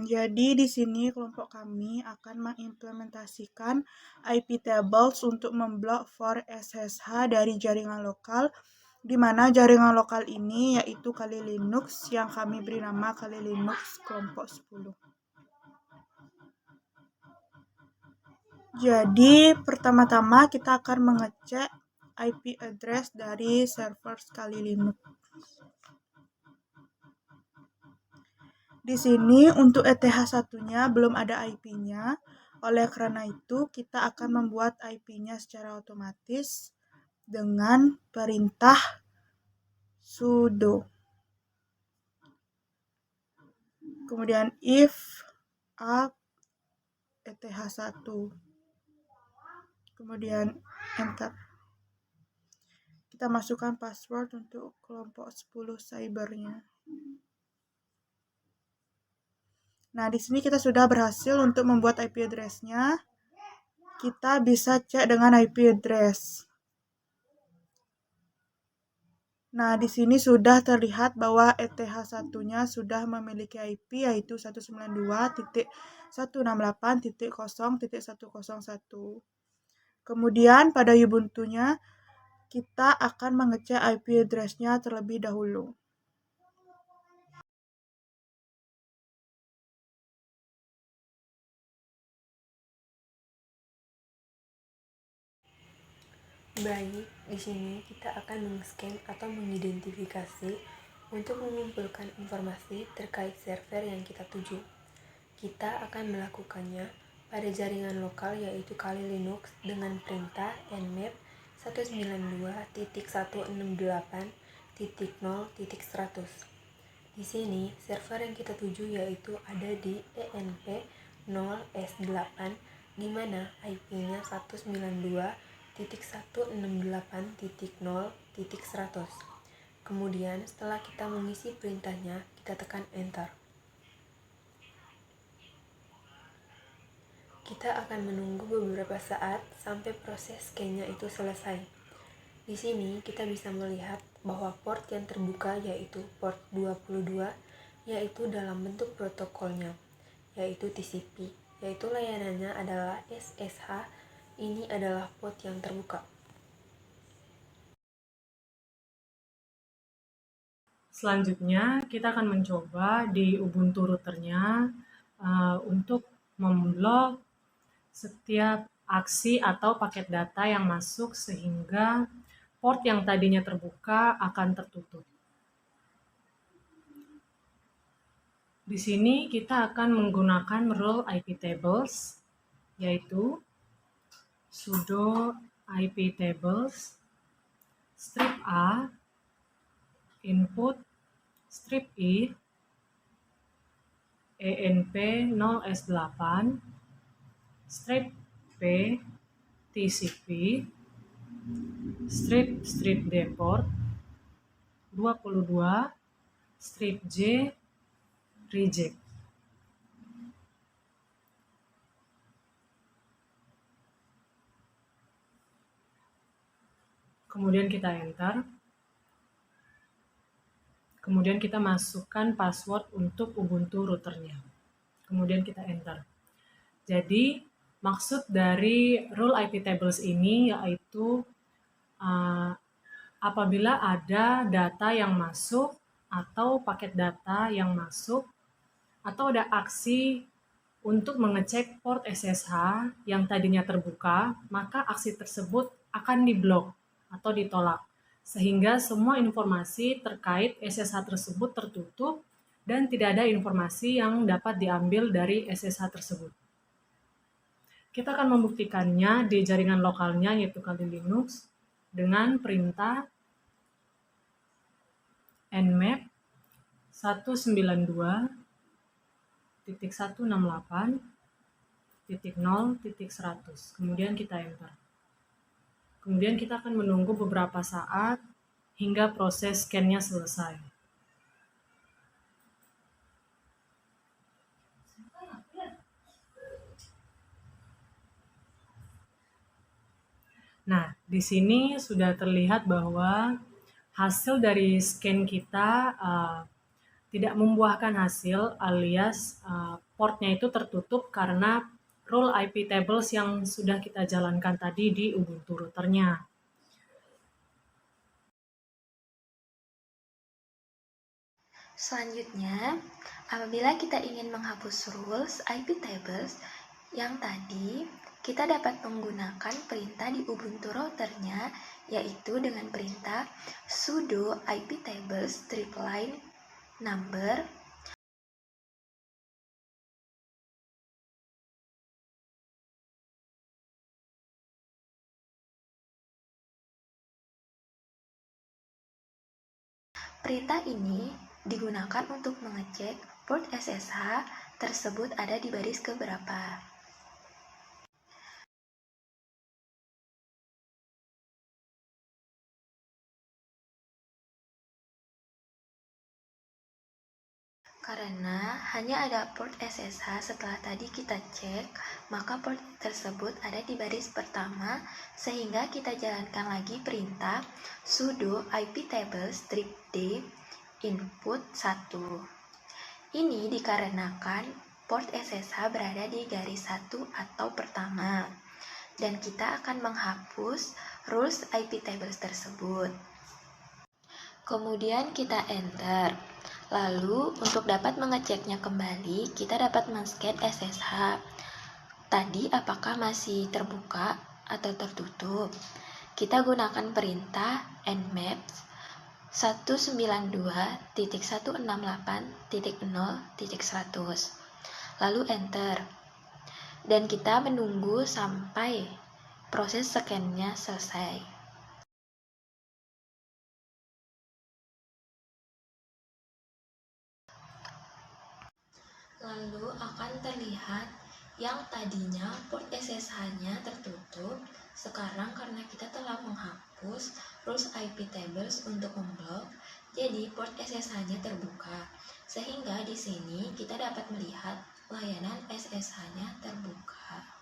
Jadi di sini kelompok kami akan mengimplementasikan IP tables untuk memblok for SSH dari jaringan lokal, di mana jaringan lokal ini yaitu Kali Linux yang kami beri nama Kali Linux kelompok 10. Jadi pertama-tama kita akan mengecek IP address dari server Kali Linux. Di sini untuk ETH1-nya belum ada IP-nya. Oleh karena itu, kita akan membuat IP-nya secara otomatis dengan perintah sudo. Kemudian if up ETH1. Kemudian enter. Kita masukkan password untuk kelompok 10 cybernya. Nah, di sini kita sudah berhasil untuk membuat IP address-nya. Kita bisa cek dengan IP address. Nah, di sini sudah terlihat bahwa ETH1-nya sudah memiliki IP yaitu 192.168.0.101. Kemudian pada Ubuntu-nya kita akan mengecek IP address-nya terlebih dahulu. Baik, di sini kita akan meng-scan atau mengidentifikasi untuk mengumpulkan informasi terkait server yang kita tuju. Kita akan melakukannya pada jaringan lokal yaitu Kali Linux dengan perintah nmap 192.168.0.100. Di sini, server yang kita tuju yaitu ada di ENP 0S8, di mana IP-nya 192.168.0.100. Kemudian, setelah kita mengisi perintahnya, kita tekan enter. Kita akan menunggu beberapa saat sampai proses scan-nya itu selesai. Di sini kita bisa melihat bahwa port yang terbuka yaitu port 22, yaitu dalam bentuk protokolnya, yaitu TCP, yaitu layanannya adalah SSH. Ini adalah port yang terbuka. Selanjutnya kita akan mencoba di Ubuntu routernya untuk memblok setiap aksi atau paket data yang masuk sehingga port yang tadinya terbuka akan tertutup. Di sini kita akan menggunakan role IP tables, yaitu sudo IP tables strip A input strip I ENP 0S8 strip P TCP strip D port 22 strip J reject. Kemudian kita enter. Kemudian kita masukkan password untuk Ubuntu routernya. Kemudian kita enter. Jadi maksud dari role IP tables ini yaitu apabila ada data yang masuk atau paket data yang masuk atau ada aksi untuk mengecek port SSH yang tadinya terbuka, maka aksi tersebut akan diblok atau ditolak, sehingga semua informasi terkait SSH tersebut tertutup dan tidak ada informasi yang dapat diambil dari SSH tersebut. Kita akan membuktikannya di jaringan lokalnya yaitu Kali Linux dengan perintah nmap 192.168.0.100. Kemudian kita enter. Kemudian kita akan menunggu beberapa saat hingga proses scan-nya selesai. Nah, di sini sudah terlihat bahwa hasil dari scan kita tidak membuahkan hasil alias portnya itu tertutup karena rule IP tables yang sudah kita jalankan tadi di Ubuntu routernya. Selanjutnya, apabila kita ingin menghapus rules IP tables yang tadi, kita dapat menggunakan perintah di Ubuntu routernya, yaitu dengan perintah sudo iptables line number. Perintah ini digunakan untuk mengecek port SSH tersebut ada di baris keberapa. Karena hanya ada port SSH setelah tadi kita cek, maka port tersebut ada di baris pertama, sehingga kita jalankan lagi perintah sudo iptables -d input 1. Ini dikarenakan port SSH berada di garis 1 atau pertama, dan kita akan menghapus rules IP tables tersebut. Kemudian kita enter. Lalu untuk dapat mengeceknya kembali, kita dapat men-scan SSH. Tadi apakah masih terbuka atau tertutup? Kita gunakan perintah nmap 192.168.0.100. Lalu enter. Dan kita menunggu sampai proses scan-nya selesai. Lalu akan terlihat yang tadinya port SSH-nya tertutup, sekarang karena kita telah menghapus rules IP tables untuk memblok, jadi port SSH-nya terbuka. Sehingga di sini kita dapat melihat layanan SSH-nya terbuka.